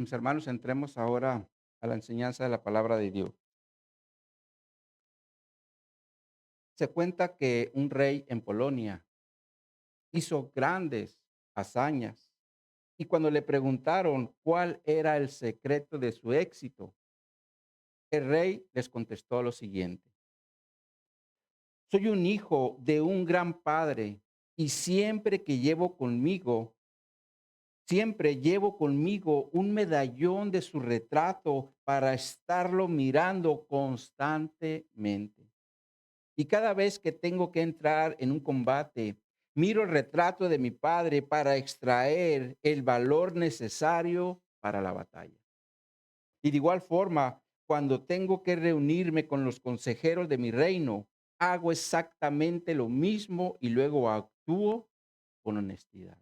Mis hermanos, entremos ahora a la enseñanza de la palabra de Dios. Se cuenta que un rey en Polonia hizo grandes hazañas y cuando le preguntaron cuál era el secreto de su éxito, el rey les contestó lo siguiente: soy un hijo de un gran padre y siempre llevo conmigo un medallón de su retrato para estarlo mirando constantemente. Y cada vez que tengo que entrar en un combate, miro el retrato de mi padre para extraer el valor necesario para la batalla. Y de igual forma, cuando tengo que reunirme con los consejeros de mi reino, hago exactamente lo mismo y luego actúo con honestidad.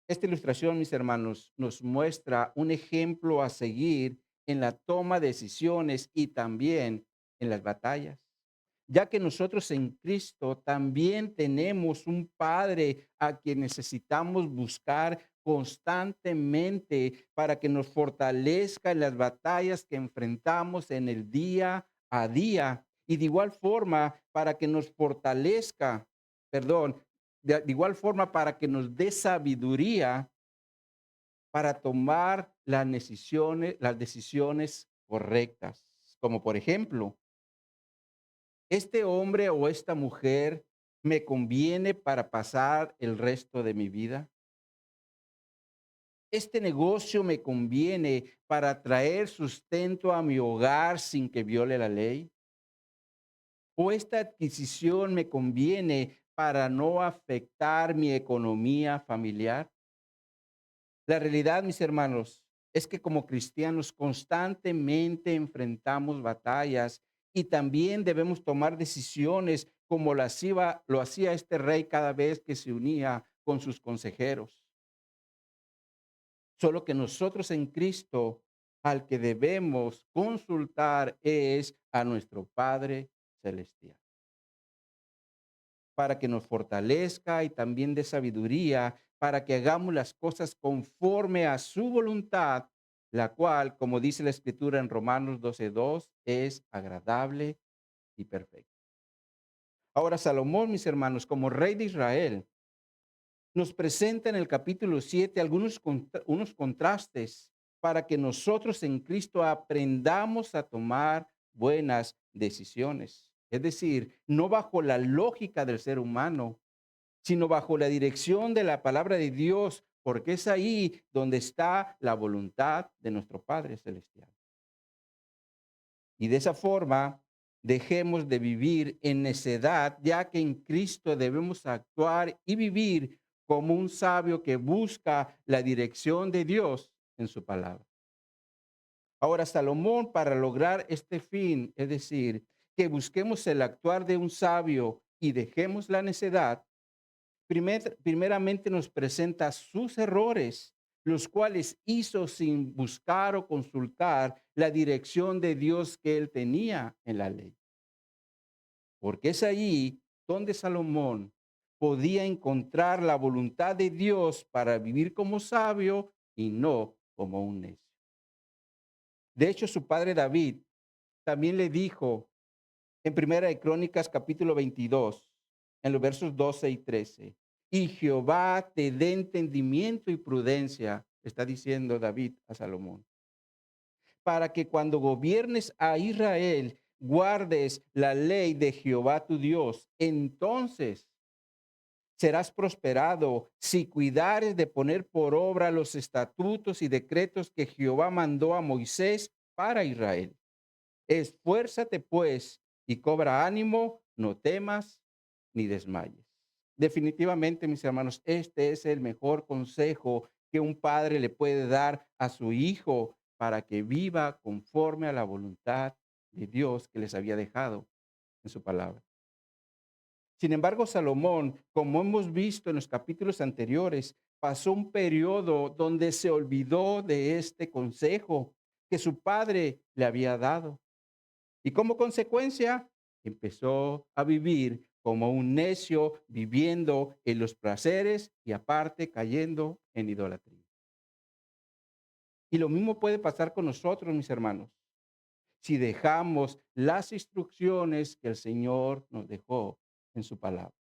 Esta ilustración, mis hermanos, nos muestra un ejemplo a seguir en la toma de decisiones y también en las batallas, ya que nosotros en Cristo también tenemos un Padre a quien necesitamos buscar constantemente para que nos fortalezca en las batallas que enfrentamos en el día a día y de igual forma para que nos fortalezca, perdón, de igual forma para que nos dé sabiduría para tomar las decisiones correctas, como por ejemplo, ¿este hombre o esta mujer me conviene para pasar el resto de mi vida? ¿Este negocio me conviene para traer sustento a mi hogar sin que viole la ley? ¿O esta adquisición me conviene para no afectar mi economía familiar? La realidad, mis hermanos, es que como cristianos constantemente enfrentamos batallas y también debemos tomar decisiones como lo hacía este rey cada vez que se unía con sus consejeros. Solo que nosotros en Cristo al que debemos consultar es a nuestro Padre Celestial, para que nos fortalezca y también dé sabiduría para que hagamos las cosas conforme a su voluntad, la cual, como dice la Escritura en Romanos 12:2, es agradable y perfecta. Ahora, Salomón, mis hermanos, como rey de Israel, nos presenta en el capítulo 7 unos contrastes para que nosotros en Cristo aprendamos a tomar buenas decisiones. Es decir, no bajo la lógica del ser humano, sino bajo la dirección de la palabra de Dios, porque es ahí donde está la voluntad de nuestro Padre Celestial. Y de esa forma, dejemos de vivir en necedad, ya que en Cristo debemos actuar y vivir como un sabio que busca la dirección de Dios en su palabra. Ahora, Salomón, para lograr este fin, es decir, que busquemos el actuar de un sabio y dejemos la necedad, primeramente nos presenta sus errores, los cuales hizo sin buscar o consultar la dirección de Dios que él tenía en la ley. Porque es ahí donde Salomón podía encontrar la voluntad de Dios para vivir como sabio y no como un necio. De hecho, su padre David también le dijo en Primera de Crónicas, capítulo 22, en los versos 12 y 13, y Jehová te dé entendimiento y prudencia, está diciendo David a Salomón, para que cuando gobiernes a Israel, guardes la ley de Jehová tu Dios. Entonces serás prosperado si cuidares de poner por obra los estatutos y decretos que Jehová mandó a Moisés para Israel. Esfuérzate pues y cobra ánimo, no temas ni desmayes. Definitivamente, mis hermanos, este es el mejor consejo que un padre le puede dar a su hijo para que viva conforme a la voluntad de Dios que les había dejado en su palabra. Sin embargo, Salomón, como hemos visto en los capítulos anteriores, pasó un periodo donde se olvidó de este consejo que su padre le había dado. Y como consecuencia, empezó a vivir como un necio, viviendo en los placeres y aparte cayendo en idolatría. Y lo mismo puede pasar con nosotros, mis hermanos, si dejamos las instrucciones que el Señor nos dejó en su palabra.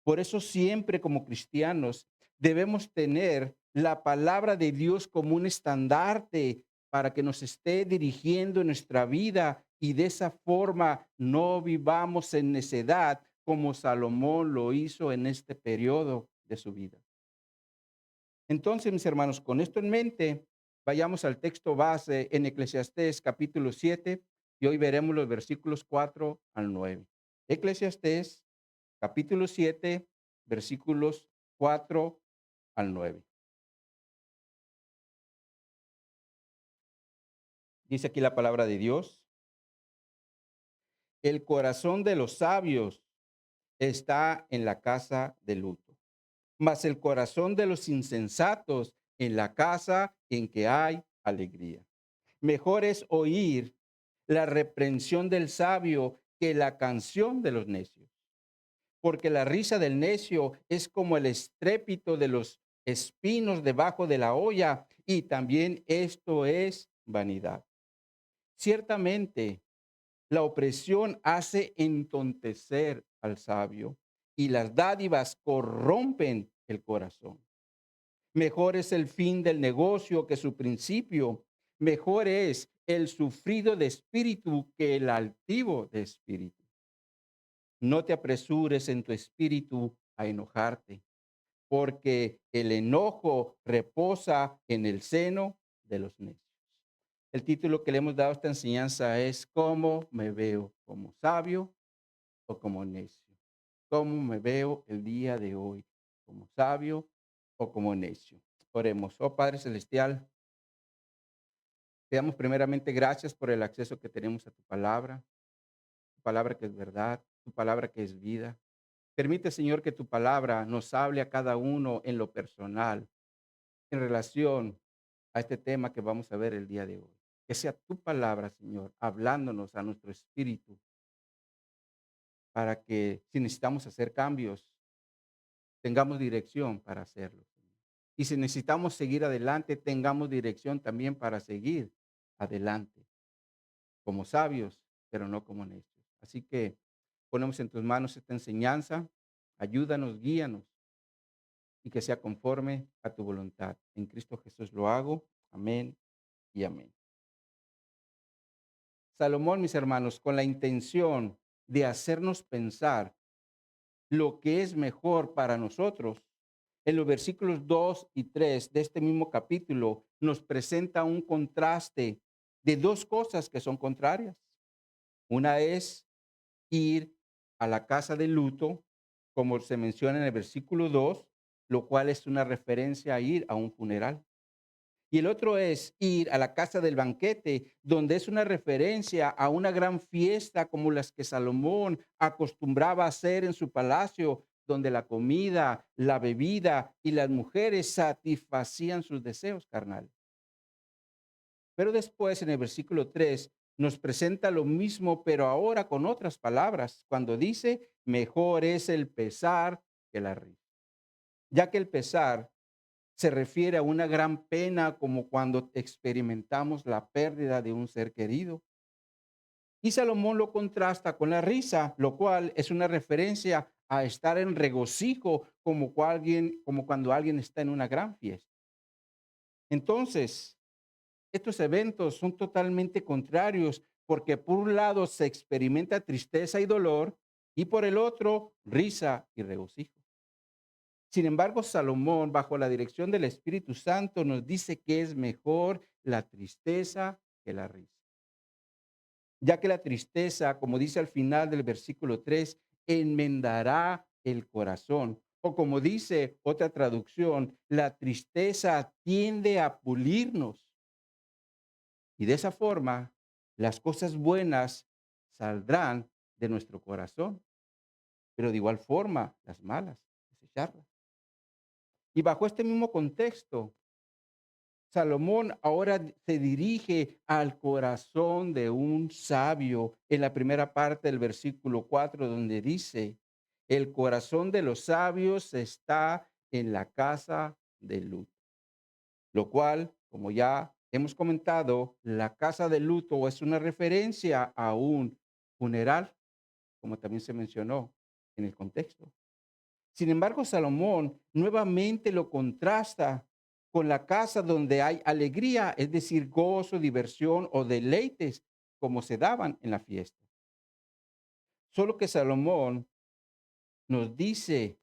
Por eso siempre como cristianos debemos tener la palabra de Dios como un estandarte para que nos esté dirigiendo en nuestra vida y de esa forma no vivamos en necedad como Salomón lo hizo en este periodo de su vida. Entonces, mis hermanos, con esto en mente, vayamos al texto base en Eclesiastés capítulo 7 y hoy veremos los versículos 4 al 9. Eclesiastés capítulo 7, versículos 4 al 9. Dice aquí la palabra de Dios: el corazón de los sabios está en la casa de luto, mas el corazón de los insensatos en la casa en que hay alegría. Mejor es oír la reprensión del sabio que la canción de los necios, porque la risa del necio es como el estrépito de los espinos debajo de la olla, y también esto es vanidad. Ciertamente, la opresión hace entontecer al sabio, y las dádivas corrompen el corazón. Mejor es el fin del negocio que su principio. Mejor es el sufrido de espíritu que el altivo de espíritu. No te apresures en tu espíritu a enojarte, porque el enojo reposa en el seno de los necios. El título que le hemos dado a esta enseñanza es ¿cómo me veo? ¿Como sabio o como necio? ¿Cómo me veo el día de hoy? ¿Como sabio o como necio? Oremos. Oh Padre Celestial, te damos primeramente gracias por el acceso que tenemos a tu palabra que es verdad, tu palabra que es vida. Permite, Señor, que tu palabra nos hable a cada uno en lo personal, en relación a este tema que vamos a ver el día de hoy. Que sea tu palabra, Señor, hablándonos a nuestro espíritu, para que si necesitamos hacer cambios, tengamos dirección para hacerlo. Y si necesitamos seguir adelante, tengamos dirección también para seguir adelante, como sabios, pero no como necios. Así que ponemos en tus manos esta enseñanza, ayúdanos, guíanos y que sea conforme a tu voluntad. En Cristo Jesús lo hago. Amén y amén. Salomón, mis hermanos, con la intención de hacernos pensar lo que es mejor para nosotros, en los versículos 2 y 3 de este mismo capítulo nos presenta un contraste de dos cosas que son contrarias. Una es ir a la casa de luto, como se menciona en el versículo 2, lo cual es una referencia a ir a un funeral. Y el otro es ir a la casa del banquete, donde es una referencia a una gran fiesta como las que Salomón acostumbraba a hacer en su palacio, donde la comida, la bebida y las mujeres satisfacían sus deseos carnales. Pero después en el versículo 3 nos presenta lo mismo, pero ahora con otras palabras, cuando dice, mejor es el pesar que la risa, ya que el pesar se refiere a una gran pena como cuando experimentamos la pérdida de un ser querido. Y Salomón lo contrasta con la risa, lo cual es una referencia a estar en regocijo como cuando alguien está en una gran fiesta. Entonces, estos eventos son totalmente contrarios porque por un lado se experimenta tristeza y dolor y por el otro risa y regocijo. Sin embargo, Salomón, bajo la dirección del Espíritu Santo, nos dice que es mejor la tristeza que la risa, ya que la tristeza, como dice al final del versículo 3, enmendará el corazón. O como dice otra traducción, la tristeza tiende a pulirnos. Y de esa forma, las cosas buenas saldrán de nuestro corazón, pero de igual forma, las malas, desecharlas. Y bajo este mismo contexto, Salomón ahora se dirige al corazón de un sabio en la primera parte del versículo 4, donde dice, el corazón de los sabios está en la casa de luz, lo cual como ya hemos comentado, la casa de luto es una referencia a un funeral, como también se mencionó en el contexto. Sin embargo, Salomón nuevamente lo contrasta con la casa donde hay alegría, es decir, gozo, diversión o deleites, como se daban en la fiesta. Solo que Salomón nos dice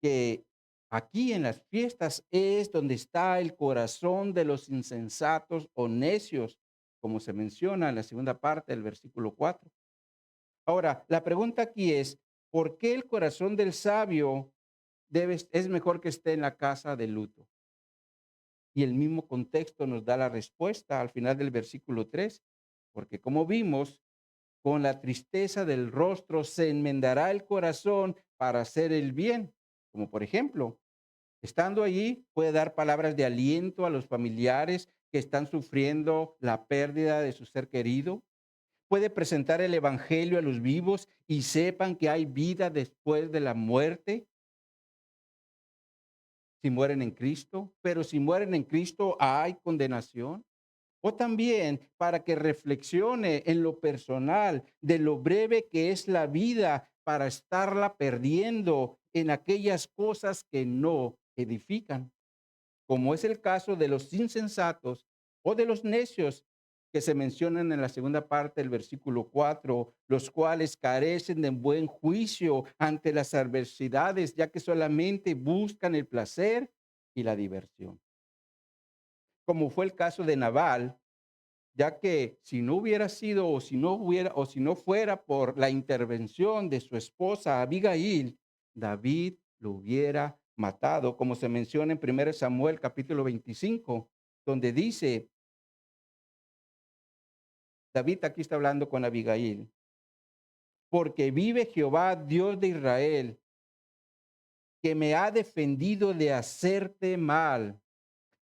que aquí en las fiestas es donde está el corazón de los insensatos o necios, como se menciona en la segunda parte del versículo 4. Ahora, la pregunta aquí es, ¿por qué el corazón del sabio es mejor que esté en la casa de luto? Y el mismo contexto nos da la respuesta al final del versículo 3, porque como vimos, con la tristeza del rostro se enmendará el corazón para hacer el bien. Como por ejemplo, estando allí, puede dar palabras de aliento a los familiares que están sufriendo la pérdida de su ser querido. Puede presentar el evangelio a los vivos y sepan que hay vida después de la muerte si mueren en Cristo, pero si mueren en Cristo hay condenación. O también para que reflexione en lo personal de lo breve que es la vida para estarla perdiendo en aquellas cosas que no edifican, como es el caso de los insensatos o de los necios que se mencionan en la segunda parte del versículo 4, los cuales carecen de buen juicio ante las adversidades, ya que solamente buscan el placer y la diversión. Como fue el caso de Nabal, ya que si no hubiera sido o si no fuera por la intervención de su esposa Abigail, David lo hubiera matado, como se menciona en 1 Samuel capítulo 25, donde dice, David aquí está hablando con Abigail, porque vive Jehová, Dios de Israel, que me ha defendido de hacerte mal,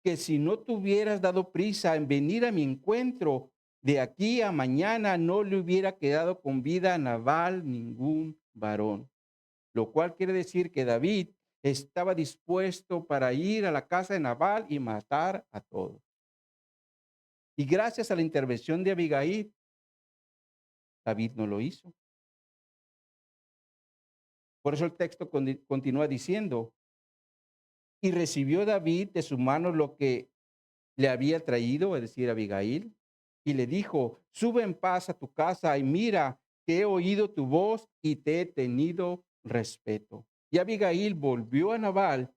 que si no te hubieras dado prisa en venir a mi encuentro, de aquí a mañana no le hubiera quedado con vida a Nabal ningún varón. Lo cual quiere decir que David estaba dispuesto para ir a la casa de Nabal y matar a todos. Y gracias a la intervención de Abigail, David no lo hizo. Por eso el texto continúa diciendo, y recibió David de su mano lo que le había traído, es decir, Abigail, y le dijo, sube en paz a tu casa y mira que he oído tu voz y te he tenido respeto. Y Abigail volvió a Nabal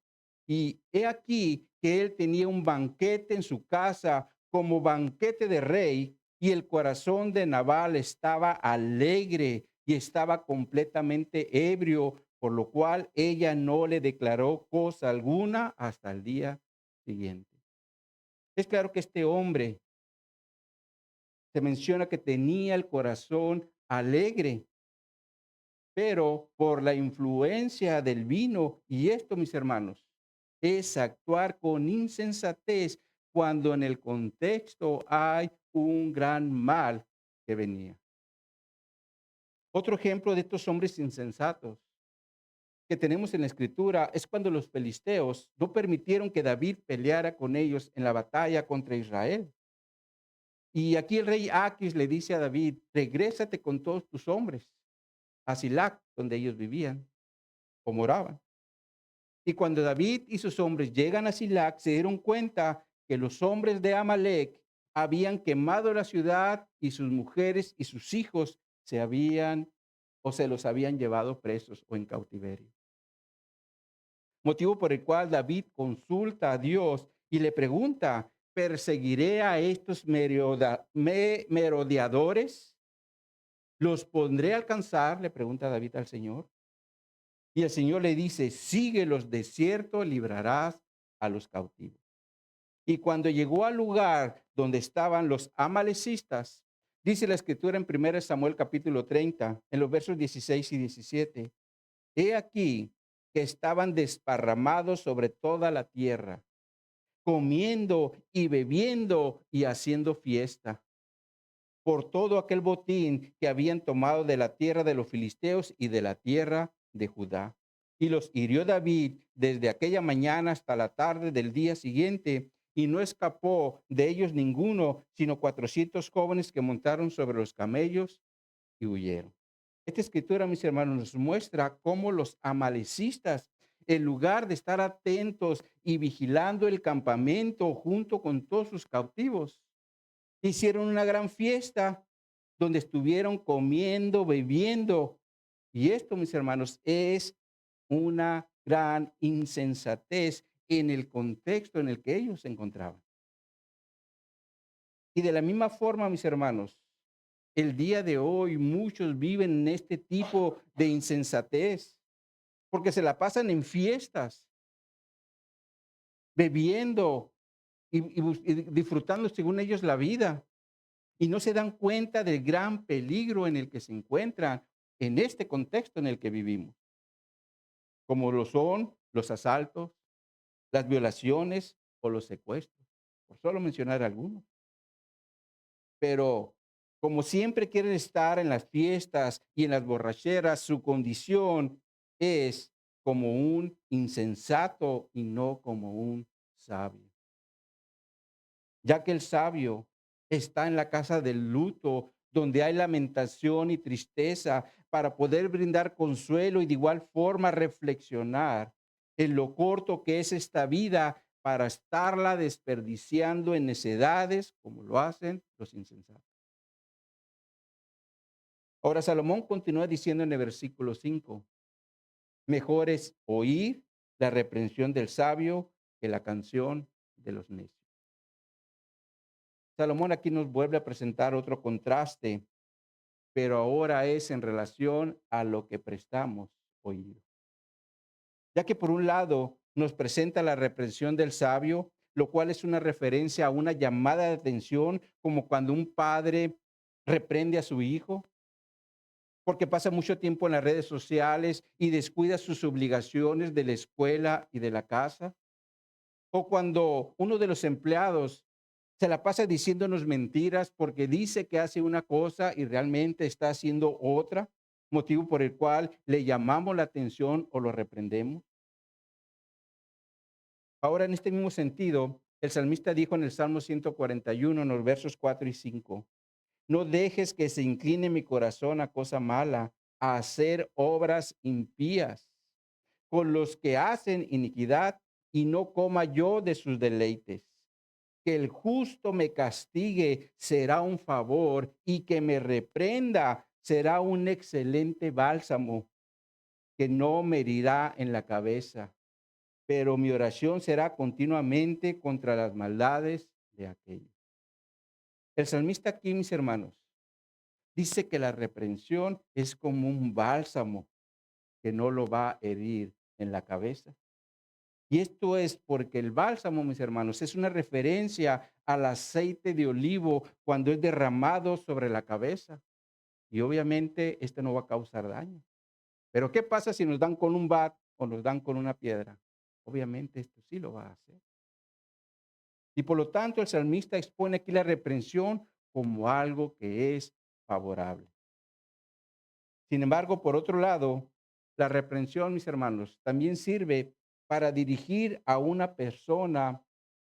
y he aquí que él tenía un banquete en su casa como banquete de rey y el corazón de Nabal estaba alegre y estaba completamente ebrio, por lo cual ella no le declaró cosa alguna hasta el día siguiente. Es claro que este hombre se menciona que tenía el corazón alegre, pero por la influencia del vino, y esto, mis hermanos, es actuar con insensatez cuando en el contexto hay un gran mal que venía. Otro ejemplo de estos hombres insensatos que tenemos en la escritura es cuando los filisteos no permitieron que David peleara con ellos en la batalla contra Israel. Y aquí el rey Aquis le dice a David, regrésate con todos tus hombres a Silac, donde ellos vivían o moraban. Y cuando David y sus hombres llegan a Silac, se dieron cuenta que los hombres de Amalek habían quemado la ciudad y sus mujeres y sus hijos se habían o se los habían llevado presos o en cautiverio. Motivo por el cual David consulta a Dios y le pregunta, ¿perseguiré a estos merodeadores? ¿Los pondré a alcanzar? Le pregunta David al Señor. Y el Señor le dice, sigue los desiertos, librarás a los cautivos. Y cuando llegó al lugar donde estaban los amalecistas, dice la escritura en 1 Samuel capítulo 30, en los versos 16 y 17, he aquí que estaban desparramados sobre toda la tierra, comiendo y bebiendo y haciendo fiesta por todo aquel botín que habían tomado de la tierra de los filisteos y de la tierra de Judá. Y los hirió David desde aquella mañana hasta la tarde del día siguiente, y no escapó de ellos ninguno, sino 400 jóvenes que montaron sobre los camellos y huyeron. Esta escritura, mis hermanos, nos muestra cómo los amalecistas, en lugar de estar atentos y vigilando el campamento junto con todos sus cautivos, hicieron una gran fiesta donde estuvieron comiendo, bebiendo. Y esto, mis hermanos, es una gran insensatez en el contexto en el que ellos se encontraban. Y de la misma forma, mis hermanos, el día de hoy muchos viven en este tipo de insensatez porque se la pasan en fiestas, bebiendo y disfrutando según ellos la vida y no se dan cuenta del gran peligro en el que se encuentran en este contexto en el que vivimos, como lo son los asaltos, las violaciones o los secuestros, por solo mencionar algunos. Pero como siempre quieren estar en las fiestas y en las borracheras, su condición es como un insensato y no como un sabio. Ya que el sabio está en la casa del luto, donde hay lamentación y tristeza, para poder brindar consuelo y de igual forma reflexionar en lo corto que es esta vida para estarla desperdiciando en necedades como lo hacen los insensatos. Ahora Salomón continúa diciendo en el versículo 5: mejor es oír la reprensión del sabio que la canción de los necios. Salomón aquí nos vuelve a presentar otro contraste, pero ahora es en relación a lo que prestamos oído. Ya que por un lado nos presenta la reprensión del sabio, lo cual es una referencia a una llamada de atención, como cuando un padre reprende a su hijo, porque pasa mucho tiempo en las redes sociales y descuida sus obligaciones de la escuela y de la casa. O cuando uno de los empleados se la pasa diciéndonos mentiras porque dice que hace una cosa y realmente está haciendo otra, motivo por el cual le llamamos la atención o lo reprendemos. Ahora, en este mismo sentido, el salmista dijo en el Salmo 141, en los versos 4 y 5: no dejes que se incline mi corazón a cosa mala, a hacer obras impías con los que hacen iniquidad, y no coma yo de sus deleites. Que el justo me castigue será un favor, y que me reprenda será un excelente bálsamo que no me herirá en la cabeza. Pero mi oración será continuamente contra las maldades de aquellos. El salmista aquí, mis hermanos, dice que la reprensión es como un bálsamo que no lo va a herir en la cabeza. Y esto es porque el bálsamo, mis hermanos, es una referencia al aceite de olivo cuando es derramado sobre la cabeza. Y obviamente este no va a causar daño. Pero ¿qué pasa si nos dan con un bat o nos dan con una piedra? Obviamente esto sí lo va a hacer. Y por lo tanto el salmista expone aquí la reprensión como algo que es favorable. Sin embargo, por otro lado, la reprensión, mis hermanos, también sirve para dirigir a una persona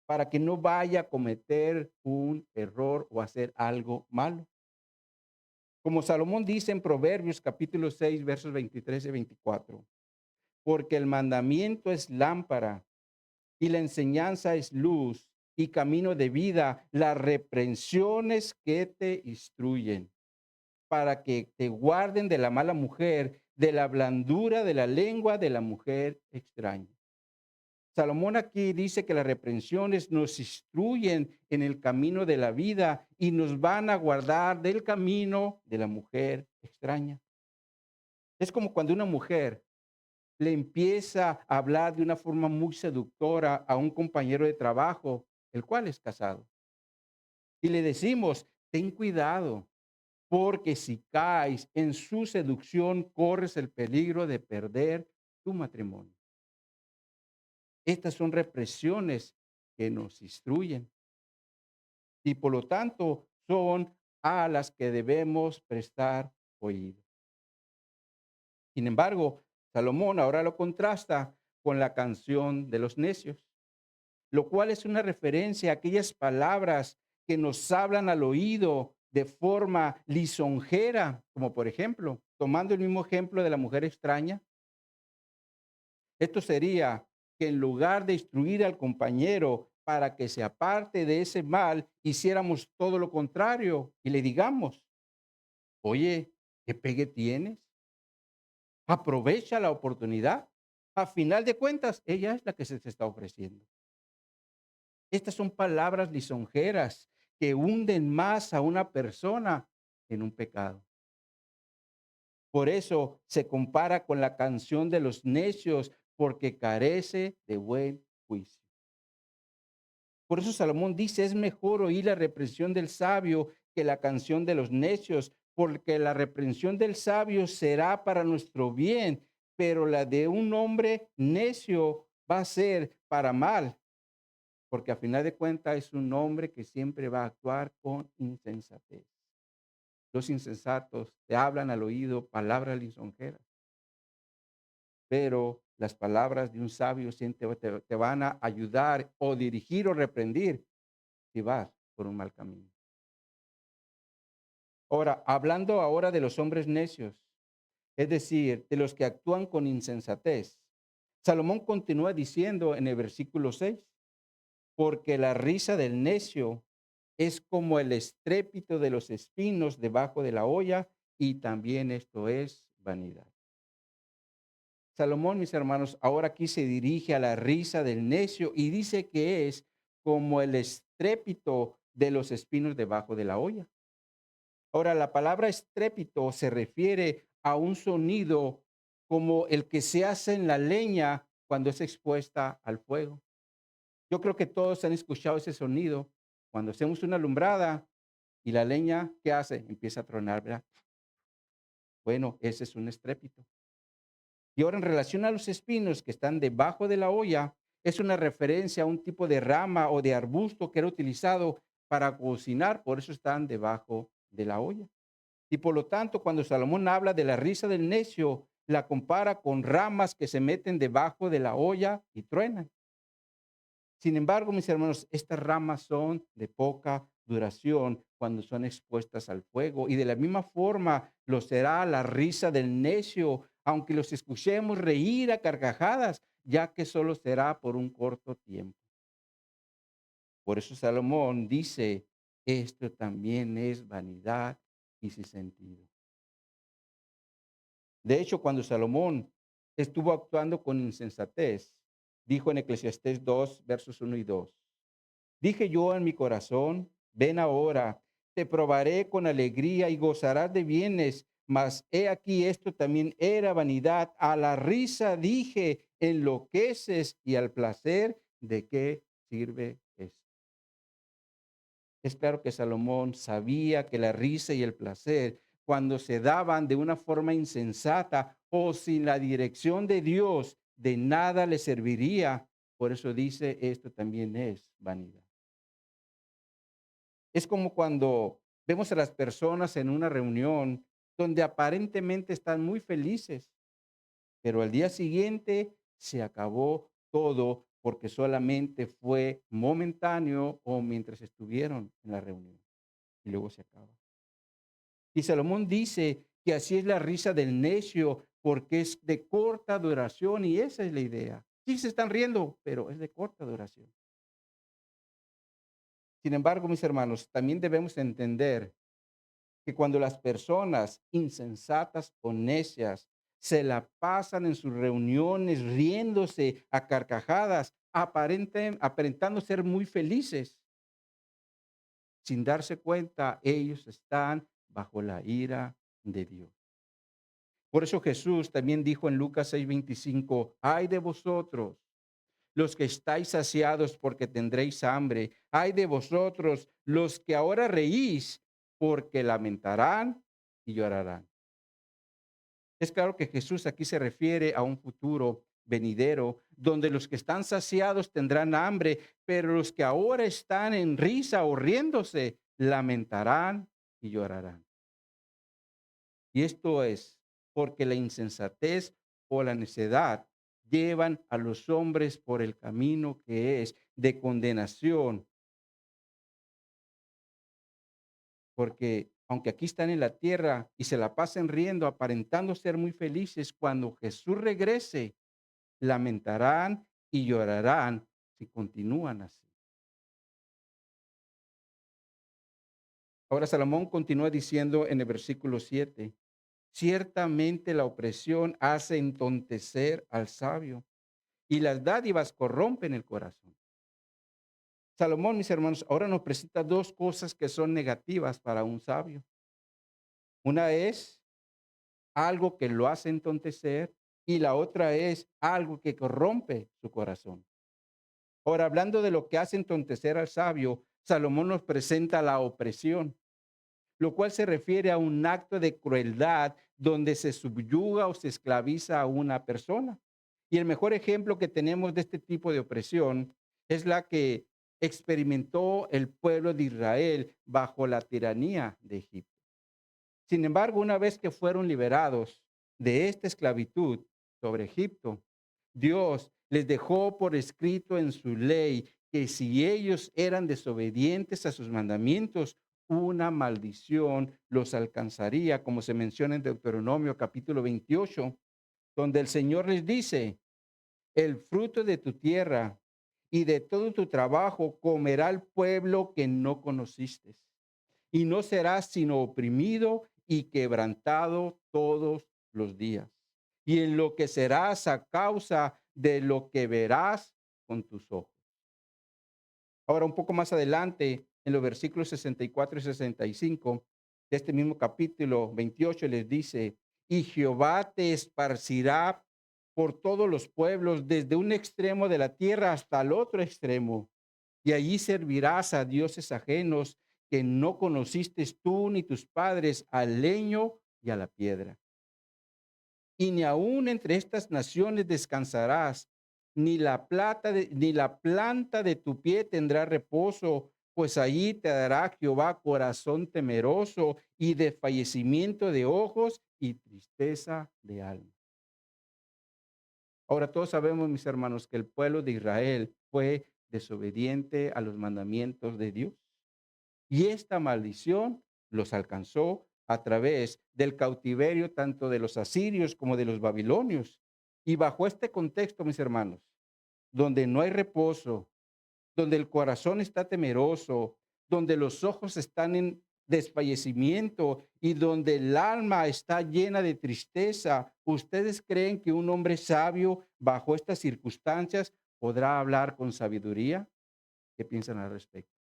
para que no vaya a cometer un error o hacer algo malo. Como Salomón dice en Proverbios capítulo 6, versos 23 y 24: porque el mandamiento es lámpara y la enseñanza es luz y camino de vida, las reprensiones que te instruyen, para que te guarden de la mala mujer, de la blandura de la lengua de la mujer extraña. Salomón aquí dice que las reprensiones nos instruyen en el camino de la vida y nos van a guardar del camino de la mujer extraña. Es como cuando una mujer le empieza a hablar de una forma muy seductora a un compañero de trabajo, el cual es casado. Y le decimos: ten cuidado, porque si caes en su seducción, corres el peligro de perder tu matrimonio. Estas son represiones que nos instruyen y por lo tanto son a las que debemos prestar oído. Sin embargo, Salomón ahora lo contrasta con la canción de los necios. lo cual es una referencia a aquellas palabras que nos hablan al oído de forma lisonjera, como por ejemplo, tomando el mismo ejemplo de la mujer extraña, esto sería que en lugar de instruir al compañero para que se aparte de ese mal, hiciéramos todo lo contrario y le digamos, oye, ¿qué pegue tienes? Aprovecha la oportunidad. A final de cuentas, ella es la que se te está ofreciendo. Estas son palabras lisonjeras que hunden más a una persona en un pecado. Por eso se compara con la canción de los necios, porque carece de buen juicio. Por eso Salomón dice, es mejor oír la reprensión del sabio que la canción de los necios, porque la reprensión del sabio será para nuestro bien, pero la de un hombre necio va a ser para mal, porque a final de cuentas es un hombre que siempre va a actuar con insensatez. Los insensatos te hablan al oído palabras lisonjeras, pero las palabras de un sabio siempre te van a ayudar o dirigir o reprender si vas por un mal camino. Ahora, hablando ahora de los hombres necios, es decir, de los que actúan con insensatez, Salomón continúa diciendo en el versículo 6, porque la risa del necio es como el estrépito de los espinos debajo de la olla, y también esto es vanidad. Salomón, mis hermanos, ahora aquí se dirige a la risa del necio y dice que es como el estrépito de los espinos debajo de la olla. Ahora, la palabra estrépito se refiere a un sonido como el que se hace en la leña cuando es expuesta al fuego. Yo creo que todos han escuchado ese sonido cuando hacemos una alumbrada y la leña, ¿qué hace? Empieza a tronar, ¿verdad? Bueno, ese es un estrépito. Y ahora en relación a los espinos que están debajo de la olla, es una referencia a un tipo de rama o de arbusto que era utilizado para cocinar, por eso están debajo de la olla. Y por lo tanto, cuando Salomón habla de la risa del necio, la compara con ramas que se meten debajo de la olla y truenan. Sin embargo, mis hermanos, estas ramas son de poca duración cuando son expuestas al fuego. Y de la misma forma lo será la risa del necio, aunque los escuchemos reír a carcajadas, ya que solo será por un corto tiempo. Por eso Salomón dice, esto también es vanidad y sin sentido. De hecho, cuando Salomón estuvo actuando con insensatez, dijo en Eclesiastés 2, versos 1 y 2. Dije yo en mi corazón, ven ahora, te probaré con alegría y gozarás de bienes, mas he aquí esto también era vanidad. A la risa dije, enloqueces y al placer, ¿de qué sirve esto? Es claro que Salomón sabía que la risa y el placer, cuando se daban de una forma insensata o sin la dirección de Dios, de nada le serviría. Por eso dice, esto también es vanidad. Es como cuando vemos a las personas en una reunión donde aparentemente están muy felices, pero al día siguiente se acabó todo porque solamente fue momentáneo o mientras estuvieron en la reunión y luego se acaba. Y Salomón dice que así es la risa del necio porque es de corta duración y esa es la idea. Sí se están riendo, pero es de corta duración. Sin embargo, mis hermanos, también debemos entender que cuando las personas insensatas o necias se la pasan en sus reuniones riéndose a carcajadas, aparentando ser muy felices, sin darse cuenta, ellos están bajo la ira de Dios. Por eso Jesús también dijo en Lucas 6:25, ay de vosotros, los que estáis saciados porque tendréis hambre, ay de vosotros, los que ahora reís, porque lamentarán y llorarán. Es claro que Jesús aquí se refiere a un futuro venidero, donde los que están saciados tendrán hambre, pero los que ahora están en risa o riéndose, lamentarán y llorarán. Y esto es porque la insensatez o la necedad llevan a los hombres por el camino que es de condenación, porque aunque aquí están en la tierra y se la pasen riendo, aparentando ser muy felices, cuando Jesús regrese, lamentarán y llorarán si continúan así. Ahora Salomón continúa diciendo en el versículo 7, ciertamente la opresión hace entontecer al sabio y las dádivas corrompen el corazón. Salomón, mis hermanos, ahora nos presenta dos cosas que son negativas para un sabio. Una es algo que lo hace entontecer y la otra es algo que corrompe su corazón. Ahora, hablando de lo que hace entontecer al sabio, Salomón nos presenta la opresión, lo cual se refiere a un acto de crueldad donde se subyuga o se esclaviza a una persona. Y el mejor ejemplo que tenemos de este tipo de opresión es la que experimentó el pueblo de Israel bajo la tiranía de Egipto. Sin embargo, una vez que fueron liberados de esta esclavitud sobre Egipto, Dios les dejó por escrito en su ley que si ellos eran desobedientes a sus mandamientos, una maldición los alcanzaría, como se menciona en Deuteronomio capítulo 28, donde el Señor les dice, el fruto de tu tierra y de todo tu trabajo comerá el pueblo que no conociste y no serás sino oprimido y quebrantado todos los días. Y en lo que serás a causa de lo que verás con tus ojos. Ahora, un poco más adelante, en los versículos 64 y 65 de este mismo capítulo 28, les dice, y Jehová te esparcirá por todos los pueblos, desde un extremo de la tierra hasta el otro extremo, y allí servirás a dioses ajenos que no conociste tú ni tus padres, al leño y a la piedra. Y ni aun entre estas naciones descansarás, ni la planta de tu pie tendrá reposo, pues allí te dará Jehová corazón temeroso y de fallecimiento de ojos y tristeza de alma. Ahora todos sabemos, mis hermanos, que el pueblo de Israel fue desobediente a los mandamientos de Dios. Y esta maldición los alcanzó a través del cautiverio tanto de los asirios como de los babilonios. Y bajo este contexto, mis hermanos, donde no hay reposo, donde el corazón está temeroso, donde los ojos están en desfallecimiento y donde el alma está llena de tristeza, ¿ustedes creen que un hombre sabio bajo estas circunstancias podrá hablar con sabiduría? ¿Qué piensan al respecto?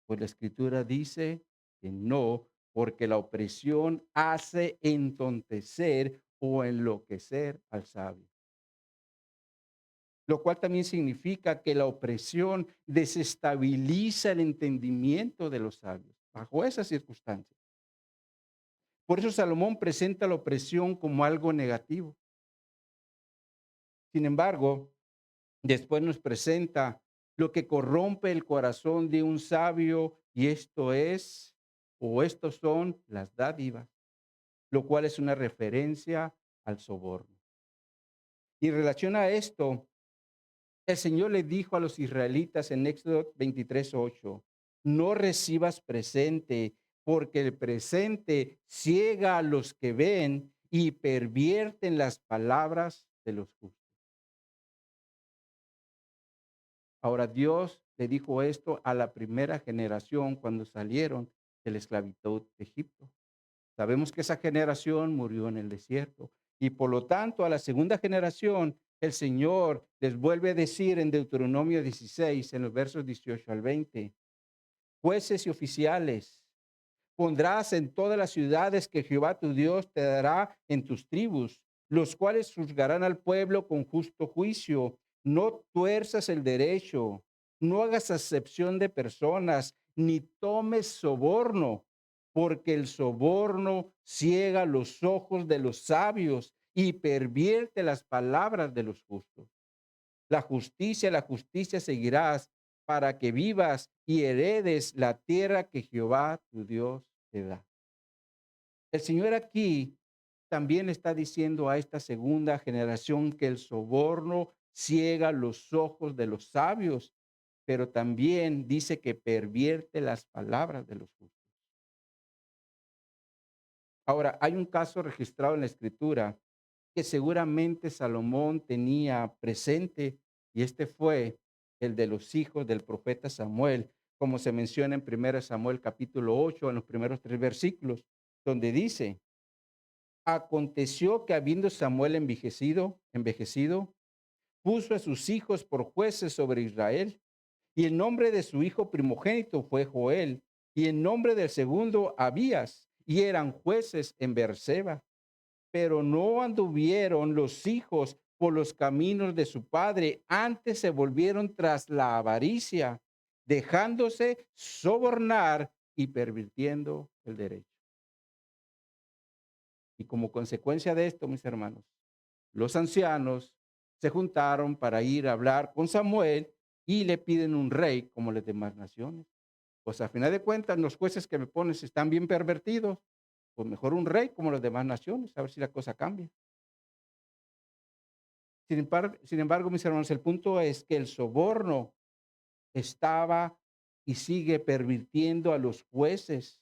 Pues la escritura dice que no, porque la opresión hace entontecer o enloquecer al sabio. Lo cual también significa que la opresión desestabiliza el entendimiento de los sabios bajo esas circunstancias. Por eso Salomón presenta la opresión como algo negativo. Sin embargo, después nos presenta lo que corrompe el corazón de un sabio y esto es, o estos son las dádivas, lo cual es una referencia al soborno. Y en relación a esto, el Señor le dijo a los israelitas en Éxodo 23:8, no recibas presente, porque el presente ciega a los que ven y pervierten las palabras de los justos. Ahora Dios le dijo esto a la primera generación cuando salieron de la esclavitud de Egipto. Sabemos que esa generación murió en el desierto y por lo tanto a la segunda generación el Señor les vuelve a decir en Deuteronomio 16, en los versos 18 al 20, jueces y oficiales, pondrás en todas las ciudades que Jehová tu Dios te dará en tus tribus, los cuales juzgarán al pueblo con justo juicio. No tuerzas el derecho, no hagas acepción de personas, ni tomes soborno, porque el soborno ciega los ojos de los sabios y pervierte las palabras de los justos. La justicia seguirás para que vivas y heredes la tierra que Jehová tu Dios te da. El Señor aquí también está diciendo a esta segunda generación que el soborno ciega los ojos de los sabios, pero también dice que pervierte las palabras de los justos. Ahora, hay un caso registrado en la Escritura que seguramente Salomón tenía presente, y este fue el de los hijos del profeta Samuel, como se menciona en 1 Samuel capítulo 8, en los primeros 3 versículos, donde dice: aconteció que habiendo Samuel envejecido, puso a sus hijos por jueces sobre Israel, y el nombre de su hijo primogénito fue Joel, y el nombre del segundo Abías, y eran jueces en Beerseba. Pero no anduvieron los hijos por los caminos de su padre, antes se volvieron tras la avaricia, dejándose sobornar y pervirtiendo el derecho. Y como consecuencia de esto, mis hermanos, los ancianos se juntaron para ir a hablar con Samuel y le piden un rey como las demás naciones. Pues a final de cuentas, los jueces que me pones están bien pervertidos, pues mejor un rey como las demás naciones, a ver si la cosa cambia. Sin embargo, mis hermanos, el punto es que el soborno estaba y sigue pervirtiendo a los jueces,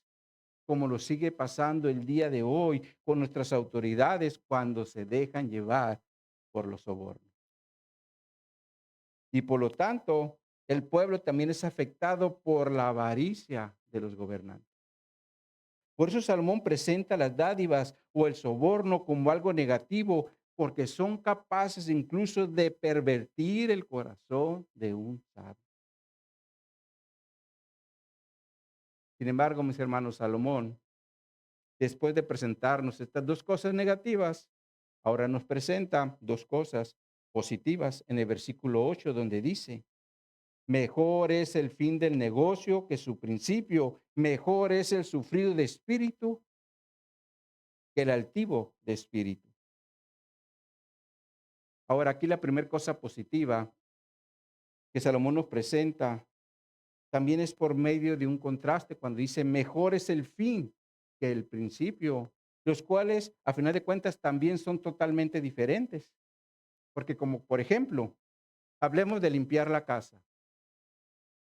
como lo sigue pasando el día de hoy con nuestras autoridades cuando se dejan llevar por los sobornos. Y por lo tanto, el pueblo también es afectado por la avaricia de los gobernantes. Por eso Salomón presenta las dádivas o el soborno como algo negativo, porque son capaces incluso de pervertir el corazón de un sabio. Sin embargo, mis hermanos, Salomón, después de presentarnos estas dos cosas negativas, ahora nos presenta dos cosas positivas en el versículo 8, donde dice: mejor es el fin del negocio que su principio, mejor es el sufrido de espíritu que el altivo de espíritu. Ahora, aquí la primera cosa positiva que Salomón nos presenta también es por medio de un contraste cuando dice: mejor es el fin que el principio, los cuales a final de cuentas también son totalmente diferentes. Porque como por ejemplo, hablemos de limpiar la casa.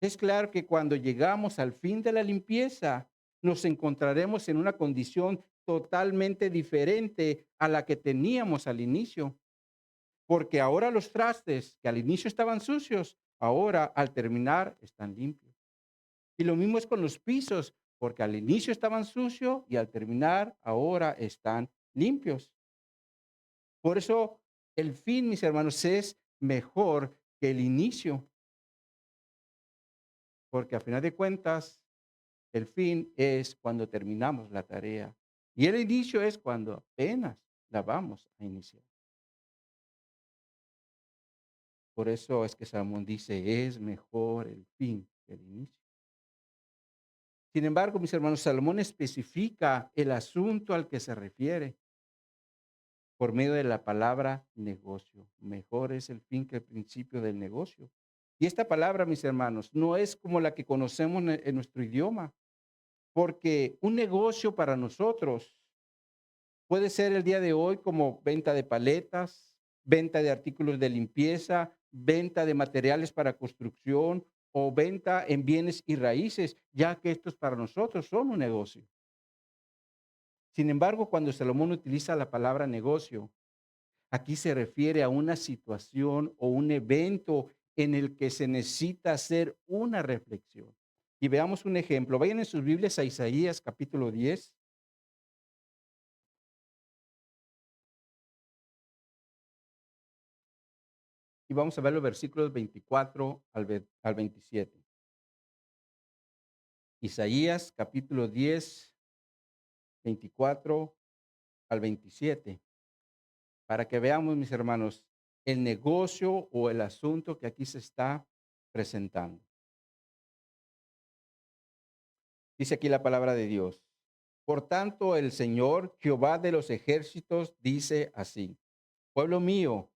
Es claro que cuando llegamos al fin de la limpieza, nos encontraremos en una condición totalmente diferente a la que teníamos al inicio. Porque ahora los trastes que al inicio estaban sucios, ahora al terminar están limpios. Y lo mismo es con los pisos, porque al inicio estaban sucios y al terminar ahora están limpios. Por eso el fin, mis hermanos, es mejor que el inicio, porque a final de cuentas el fin es cuando terminamos la tarea y el inicio es cuando apenas la vamos a iniciar. Por eso es que Salomón dice: es mejor el fin que el inicio. Sin embargo, mis hermanos, Salomón especifica el asunto al que se refiere por medio de la palabra negocio. Mejor es el fin que el principio del negocio. Y esta palabra, mis hermanos, no es como la que conocemos en nuestro idioma, porque un negocio para nosotros puede ser el día de hoy como venta de paletas, venta de artículos de limpieza, venta de materiales para construcción o venta en bienes y raíces, ya que estos para nosotros son un negocio. Sin embargo, cuando Salomón utiliza la palabra negocio, aquí se refiere a una situación o un evento en el que se necesita hacer una reflexión. Y veamos un ejemplo. Vayan en sus Biblias a Isaías capítulo 10 y vamos a ver los versículos 24 al 27. Isaías capítulo 10, 24 al 27. Para que veamos, mis hermanos, el negocio o el asunto que aquí se está presentando. Dice aquí la palabra de Dios. Por tanto, el Señor, Jehová de los ejércitos, dice así: pueblo mío,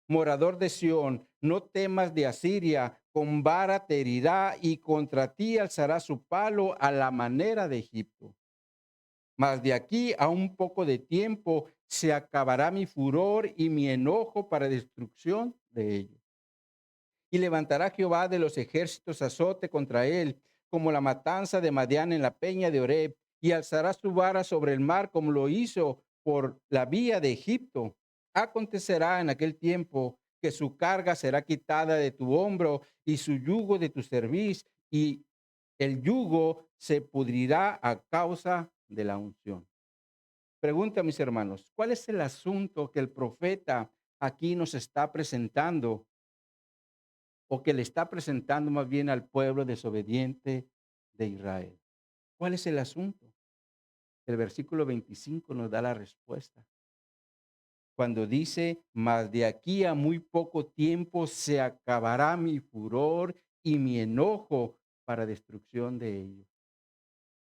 morador de Sión, no temas de Asiria, con vara te herirá y contra ti alzará su palo a la manera de Egipto. Mas de aquí a un poco de tiempo se acabará mi furor y mi enojo para destrucción de ellos. Y levantará Jehová de los ejércitos azote contra él, como la matanza de Madián en la peña de Oreb, y alzará su vara sobre el mar, como lo hizo por la vía de Egipto. Acontecerá en aquel tiempo que su carga será quitada de tu hombro y su yugo de tu cerviz, y el yugo se pudrirá a causa de la unción. Pregunta, mis hermanos, ¿cuál es el asunto que el profeta aquí nos está presentando o que le está presentando más bien al pueblo desobediente de Israel? ¿Cuál es el asunto? El versículo 25 nos da la respuesta. Cuando dice, mas de aquí a muy poco tiempo se acabará mi furor y mi enojo para destrucción de ellos.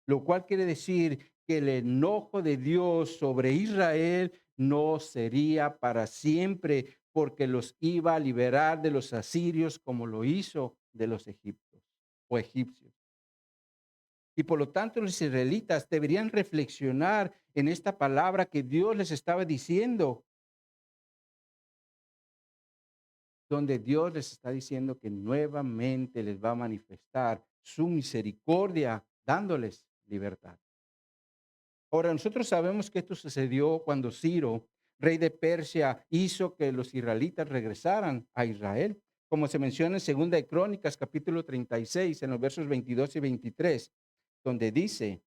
Lo cual quiere decir que el enojo de Dios sobre Israel no sería para siempre, porque los iba a liberar de los asirios como lo hizo de los egipcios o egipcios. Y por lo tanto los israelitas deberían reflexionar en esta palabra que Dios les estaba diciendo, donde Dios les está diciendo que nuevamente les va a manifestar su misericordia, dándoles libertad. Ahora, nosotros sabemos que esto sucedió cuando Ciro, rey de Persia, hizo que los israelitas regresaran a Israel, como se menciona en Segunda de Crónicas, capítulo 36, en los versos 22 y 23, donde dice: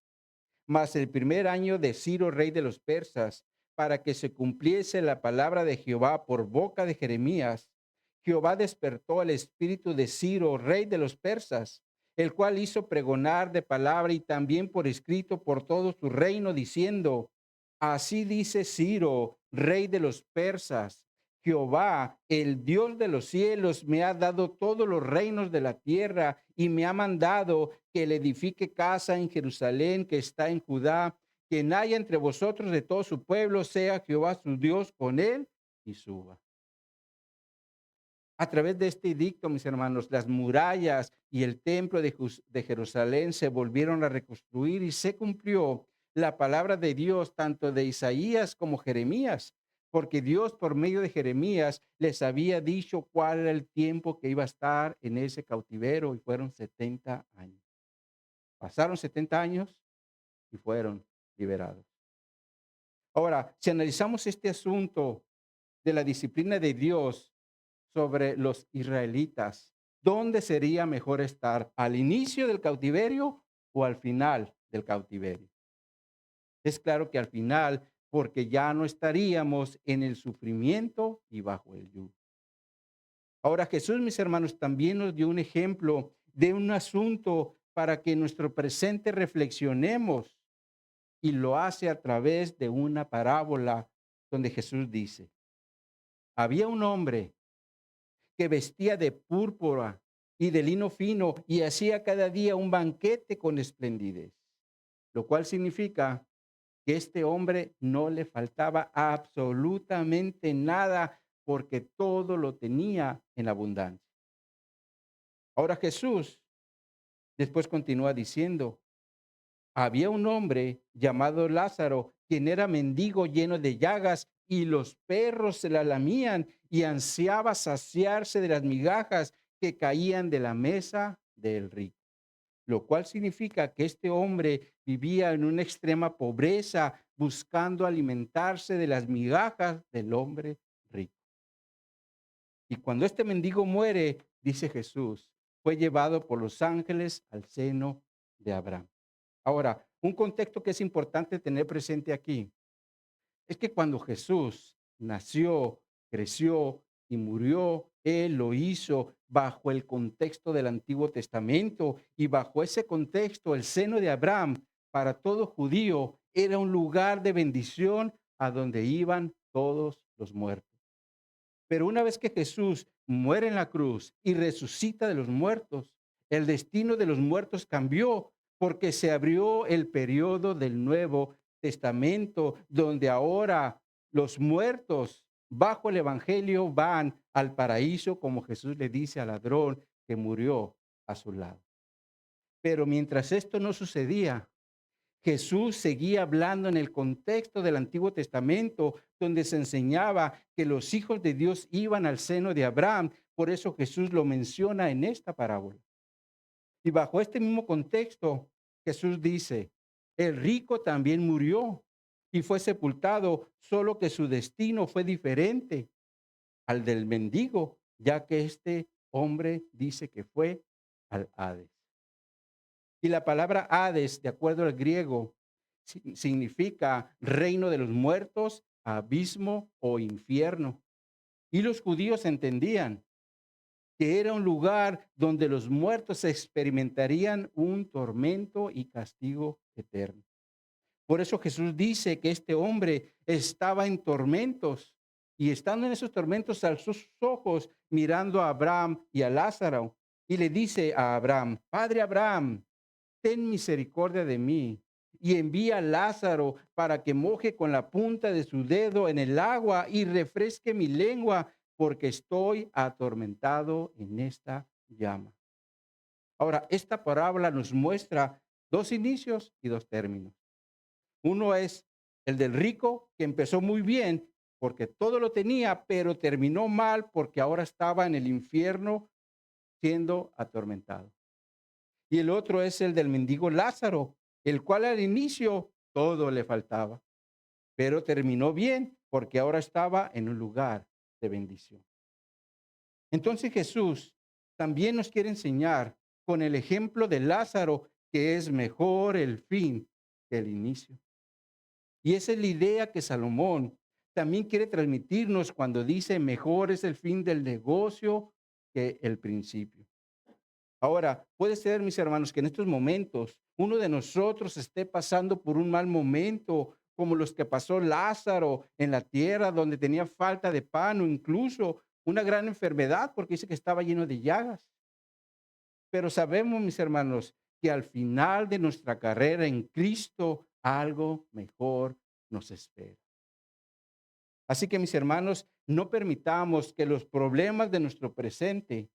mas el primer año de Ciro, rey de los persas, para que se cumpliese la palabra de Jehová por boca de Jeremías, Jehová despertó el espíritu de Ciro, rey de los persas, el cual hizo pregonar de palabra y también por escrito por todo su reino, diciendo: así dice Ciro, rey de los persas: Jehová, el Dios de los cielos, me ha dado todos los reinos de la tierra y me ha mandado que le edifique casa en Jerusalén, que está en Judá. Quien haya entre vosotros de todo su pueblo, sea Jehová su Dios con él y suba. A través de este edicto, mis hermanos, las murallas y el templo de Jerusalén se volvieron a reconstruir y se cumplió la palabra de Dios, tanto de Isaías como Jeremías, porque Dios por medio de Jeremías les había dicho cuál era el tiempo que iba a estar en ese cautiverio, y fueron 70 años. Pasaron 70 años y fueron liberados. Ahora, si analizamos este asunto de la disciplina de Dios sobre los israelitas, ¿dónde sería mejor estar? ¿Al inicio del cautiverio o al final del cautiverio? Es claro que al final, porque ya no estaríamos en el sufrimiento y bajo el yugo. Ahora Jesús, mis hermanos, también nos dio un ejemplo de un asunto para que en nuestro presente reflexionemos, y lo hace a través de una parábola donde Jesús dice: había un hombre que vestía de púrpura y de lino fino y hacía cada día un banquete con esplendidez, lo cual significa que este hombre no le faltaba absolutamente nada porque todo lo tenía en abundancia. Ahora Jesús después continúa diciendo: había un hombre llamado Lázaro, quien era mendigo lleno de llagas, y los perros se la lamían, y ansiaba saciarse de las migajas que caían de la mesa del rico. Lo cual significa que este hombre vivía en una extrema pobreza, buscando alimentarse de las migajas del hombre rico. Y cuando este mendigo muere, dice Jesús, fue llevado por los ángeles al seno de Abraham. Ahora, un contexto que es importante tener presente aquí es que cuando Jesús nació, creció y murió, Él lo hizo bajo el contexto del Antiguo Testamento, y bajo ese contexto el seno de Abraham para todo judío era un lugar de bendición a donde iban todos los muertos. Pero una vez que Jesús muere en la cruz y resucita de los muertos, el destino de los muertos cambió, porque se abrió el periodo del Nuevo Testamento, donde ahora los muertos bajo el Evangelio van al paraíso, como Jesús le dice al ladrón que murió a su lado. Pero mientras esto no sucedía, Jesús seguía hablando en el contexto del Antiguo Testamento, donde se enseñaba que los hijos de Dios iban al seno de Abraham, Por eso Jesús lo menciona en esta parábola. Y bajo este mismo contexto, Jesús dice, el rico también murió y fue sepultado, solo que su destino fue diferente al del mendigo, ya que este hombre dice que fue al Hades. Y la palabra Hades, de acuerdo al griego, significa reino de los muertos, abismo o infierno. Y los judíos entendían que era un lugar donde los muertos experimentarían un tormento y castigo eterno. Por eso Jesús dice que este hombre estaba en tormentos y estando en esos tormentos alzó sus ojos mirando a Abraham y a Lázaro y le dice a Abraham, Padre Abraham, ten misericordia de mí y envía a Lázaro para que moje con la punta de su dedo en el agua y refresque mi lengua porque estoy atormentado en esta llama. Ahora, esta parábola nos muestra dos inicios y dos términos. Uno es el del rico que empezó muy bien porque todo lo tenía, pero terminó mal porque ahora estaba en el infierno siendo atormentado. Y el otro es el del mendigo Lázaro, el cual al inicio todo le faltaba, pero terminó bien porque ahora estaba en un lugar de bendición. Entonces Jesús también nos quiere enseñar con el ejemplo de Lázaro que es mejor el fin que el inicio. Y esa es la idea que Salomón también quiere transmitirnos cuando dice mejor es el fin del negocio que el principio. Ahora, puede ser, mis hermanos, que en estos momentos uno de nosotros esté pasando por un mal momento, como los que pasó Lázaro en la tierra, donde tenía falta de pan o incluso una gran enfermedad, porque dice que estaba lleno de llagas. Pero sabemos, mis hermanos, que al final de nuestra carrera en Cristo, algo mejor nos espera. Así que, mis hermanos, no permitamos que los problemas de nuestro presente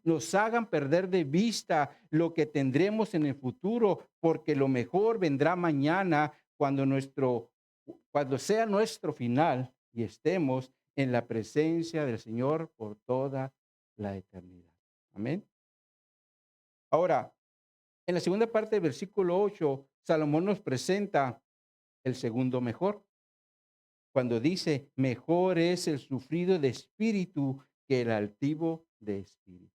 nos hagan perder de vista lo que tendremos en el futuro, porque lo mejor vendrá mañana cuando sea nuestro final y estemos en la presencia del Señor por toda la eternidad. Amén. Ahora, en la segunda parte del versículo 8, Salomón nos presenta el segundo mejor. Cuando dice, mejor es el sufrido de espíritu que el altivo de espíritu.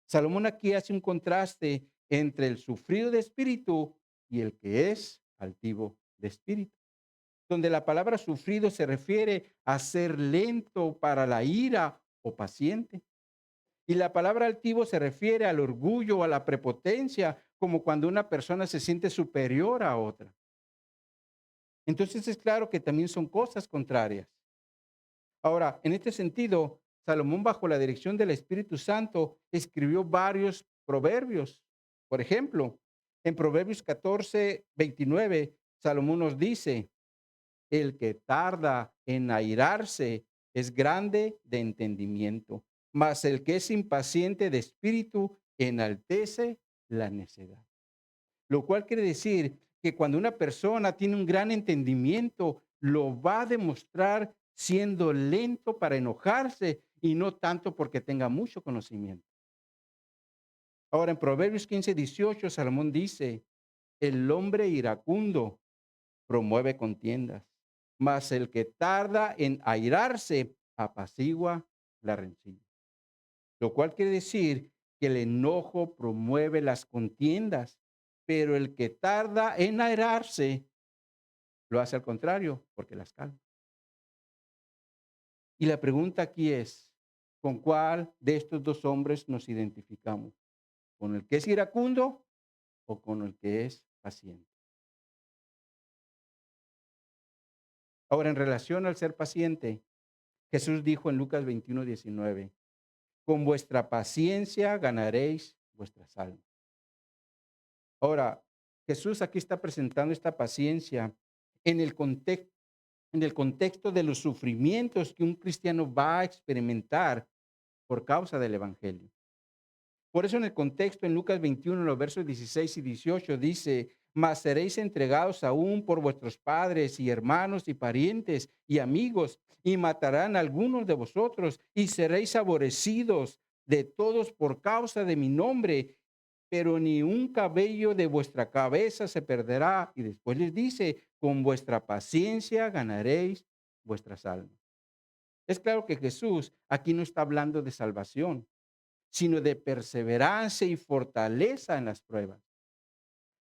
Salomón aquí hace un contraste entre el sufrido de espíritu y el que es altivo de espíritu, donde la palabra sufrido se refiere a ser lento para la ira o paciente. Y la palabra altivo se refiere al orgullo o a la prepotencia, como cuando una persona se siente superior a otra. Entonces es claro que también son cosas contrarias. Ahora, en este sentido, Salomón, bajo la dirección del Espíritu Santo, escribió varios proverbios. Por ejemplo, en Proverbios 14:29, Salomón nos dice, el que tarda en airarse es grande de entendimiento, mas el que es impaciente de espíritu enaltece la necedad. Lo cual quiere decir que cuando una persona tiene un gran entendimiento, lo va a demostrar siendo lento para enojarse y no tanto porque tenga mucho conocimiento. Ahora, en Proverbios 15:18, Salomón dice, el hombre iracundo promueve contiendas, mas el que tarda en airarse apacigua la rencilla. Lo cual quiere decir que el enojo promueve las contiendas, pero el que tarda en airarse lo hace al contrario, porque las calma. Y la pregunta aquí es, ¿con cuál de estos dos hombres nos identificamos? ¿Con el que es iracundo o con el que es paciente? Ahora, en relación al ser paciente, Jesús dijo en Lucas 21:19, con vuestra paciencia ganaréis vuestras almas. Ahora, Jesús aquí está presentando esta paciencia en el contexto de los sufrimientos que un cristiano va a experimentar por causa del evangelio. Por eso en el contexto en Lucas 21, los versos 16 y 18 dice, mas seréis entregados aún por vuestros padres y hermanos y parientes y amigos, y matarán a algunos de vosotros, y seréis aborrecidos de todos por causa de mi nombre, pero ni un cabello de vuestra cabeza se perderá. Y después les dice, con vuestra paciencia ganaréis vuestras almas. Es claro que Jesús aquí no está hablando de salvación, sino de perseverancia y fortaleza en las pruebas.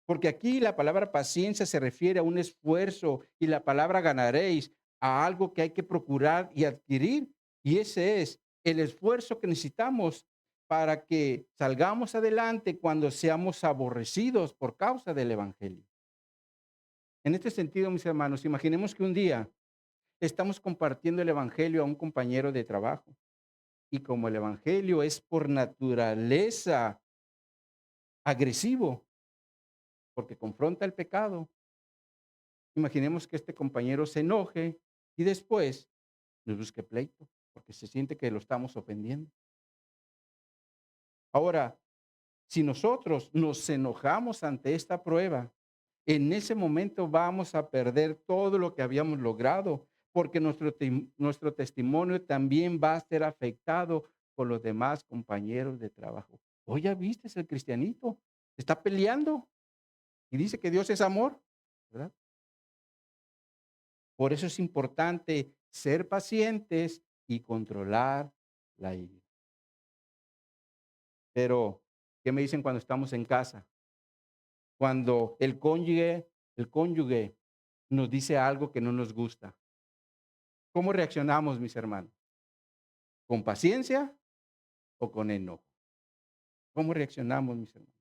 Porque aquí la palabra paciencia se refiere a un esfuerzo y la palabra ganaréis a algo que hay que procurar y adquirir. Y ese es el esfuerzo que necesitamos para que salgamos adelante cuando seamos aborrecidos por causa del Evangelio. En este sentido, mis hermanos, imaginemos que un día estamos compartiendo el Evangelio a un compañero de trabajo y como el Evangelio es por naturaleza agresivo, porque confronta el pecado. Imaginemos que este compañero se enoje y después nos busque pleito, porque se siente que lo estamos ofendiendo. Ahora, si nosotros nos enojamos ante esta prueba, en ese momento vamos a perder todo lo que habíamos logrado, porque nuestro testimonio también va a ser afectado por los demás compañeros de trabajo. Oye, ¿ya viste el cristianito? Está peleando y dice que Dios es amor, ¿verdad? Por eso es importante ser pacientes y controlar la ira. Pero, ¿qué me dicen cuando estamos en casa? Cuando el cónyuge nos dice algo que no nos gusta. ¿Cómo reaccionamos, mis hermanos? ¿Con paciencia o con enojo? ¿Cómo reaccionamos, mis hermanos?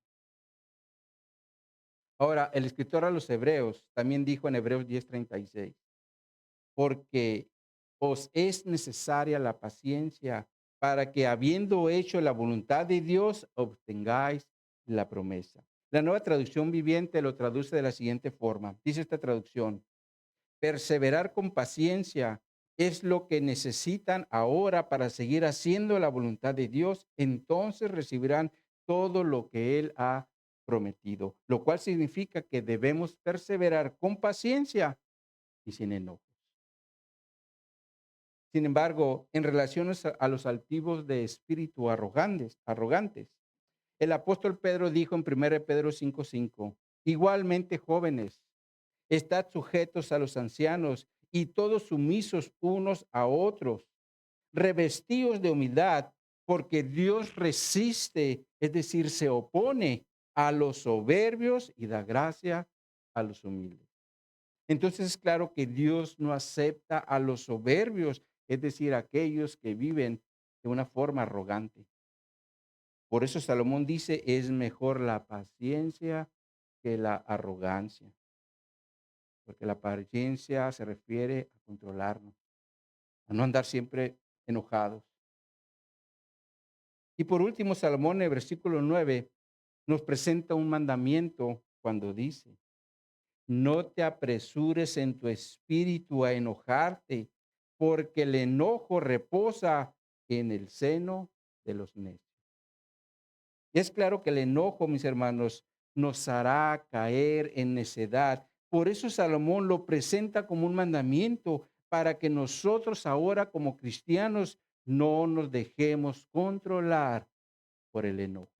Ahora, el escritor a los Hebreos también dijo en Hebreos 10:36, porque os es necesaria la paciencia para que habiendo hecho la voluntad de Dios, obtengáis la promesa. La Nueva Traducción Viviente lo traduce de la siguiente forma. Dice esta traducción: perseverar con paciencia es lo que necesitan ahora para seguir haciendo la voluntad de Dios. Entonces recibirán todo lo que Él ha prometido, lo cual significa que debemos perseverar con paciencia y sin enojo. Sin embargo, en relación a los altivos de espíritu arrogantes, el apóstol Pedro dijo en 1 Pedro 5:5, igualmente jóvenes, estad sujetos a los ancianos y todos sumisos unos a otros, revestidos de humildad, porque Dios resiste, es decir, se opone a los soberbios y da gracia a los humildes. Entonces es claro que Dios no acepta a los soberbios, es decir, aquellos que viven de una forma arrogante. Por eso Salomón dice, es mejor la paciencia que la arrogancia, porque la paciencia se refiere a controlarnos, a no andar siempre enojados. Y por último, Salomón en el versículo 9 nos presenta un mandamiento cuando dice, no te apresures en tu espíritu a enojarte, porque el enojo reposa en el seno de los necios. Y es claro que el enojo, mis hermanos, nos hará caer en necedad. Por eso Salomón lo presenta como un mandamiento para que nosotros ahora como cristianos no nos dejemos controlar por el enojo.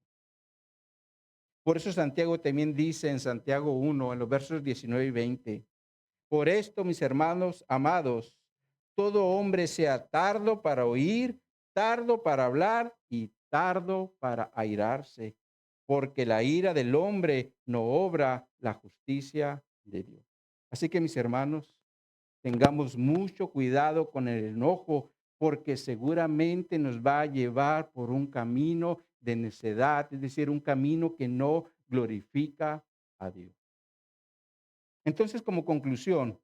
Por eso Santiago también dice en Santiago 1, en los versos 19 y 20, por esto, mis hermanos amados, todo hombre sea tardo para oír, tardo para hablar y tardo para airarse, porque la ira del hombre no obra la justicia de Dios. Así que, mis hermanos, tengamos mucho cuidado con el enojo, porque seguramente nos va a llevar por un camino de necedad, es decir, un camino que no glorifica a Dios. Entonces, como conclusión,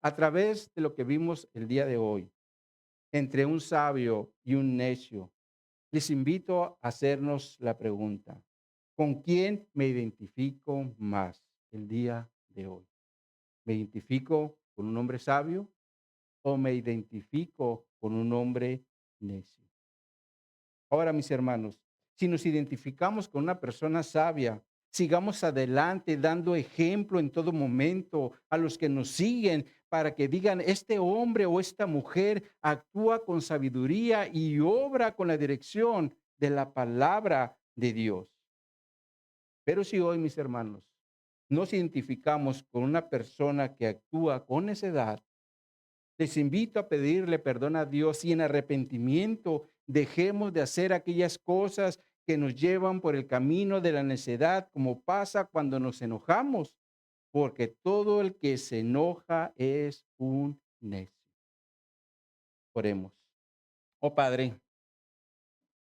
a través de lo que vimos el día de hoy, entre un sabio y un necio, les invito a hacernos la pregunta, ¿con quién me identifico más el día de hoy? ¿Me identifico con un hombre sabio o me identifico con un hombre necio? Ahora, mis hermanos, si nos identificamos con una persona sabia, Sigamos adelante dando ejemplo en todo momento a los que nos siguen para que digan, este hombre o esta mujer actúa con sabiduría y obra con la dirección de la palabra de Dios. Pero si hoy, mis hermanos, nos identificamos con una persona que actúa con necedad, les invito a pedirle perdón a Dios y en arrepentimiento dejemos de hacer aquellas cosas que nos llevan por el camino de la necedad, como pasa cuando nos enojamos, porque todo el que se enoja es un necio. Oremos. Oh Padre,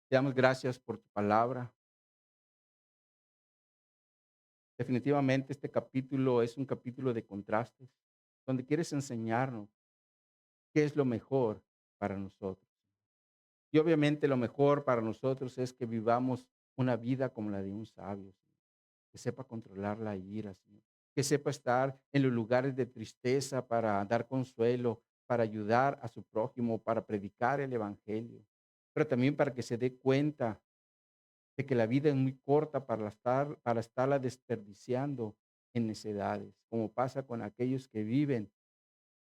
te damos gracias por tu palabra. Definitivamente este capítulo es un capítulo de contrastes, donde quieres enseñarnos qué es lo mejor para nosotros. Y obviamente lo mejor para nosotros es que vivamos una vida como la de un sabio, Señor, que sepa controlar la ira, Señor, que sepa estar en los lugares de tristeza para dar consuelo, para ayudar a su prójimo, para predicar el evangelio, pero también para que se dé cuenta de que la vida es muy corta para estarla desperdiciando en necedades, como pasa con aquellos que viven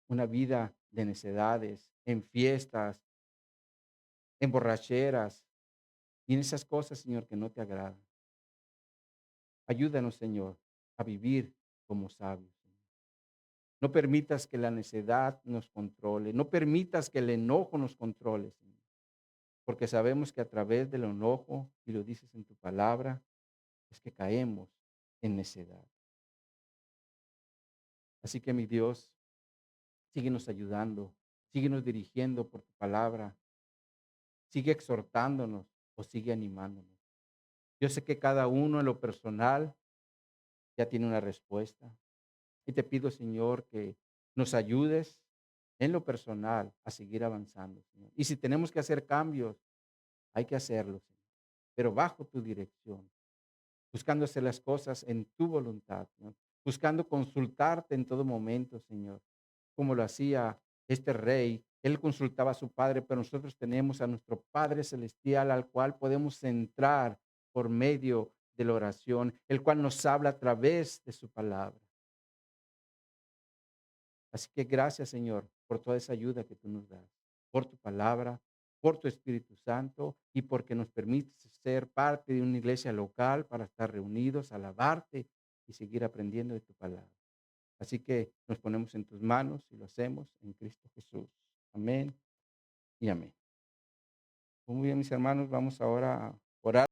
una vida de necedades, en fiestas, en borracheras y en esas cosas, Señor, que no te agradan. Ayúdanos, Señor, a vivir como sabios, Señor. No permitas que la necedad nos controle, no permitas que el enojo nos controle, Señor, porque sabemos que a través del enojo, y lo dices en tu palabra, es que caemos en necedad. Así que, mi Dios, síguenos ayudando, síguenos dirigiendo por tu palabra, sigue exhortándonos o sigue animándonos. Yo sé que cada uno en lo personal ya tiene una respuesta. Y te pido, Señor, que nos ayudes en lo personal a seguir avanzando, Señor. Y si tenemos que hacer cambios, hay que hacerlos, Señor, pero bajo tu dirección, buscando hacer las cosas en tu voluntad, Señor, buscando consultarte en todo momento, Señor, como lo hacía este rey. Él consultaba a su padre, pero nosotros tenemos a nuestro Padre Celestial al cual podemos entrar por medio de la oración, el cual nos habla a través de su palabra. Así que gracias, Señor, por toda esa ayuda que tú nos das, por tu palabra, por tu Espíritu Santo y porque nos permites ser parte de una iglesia local para estar reunidos, alabarte y seguir aprendiendo de tu palabra. Así que nos ponemos en tus manos y lo hacemos en Cristo Jesús. Amén y amén. Muy bien, mis hermanos, vamos ahora a orar.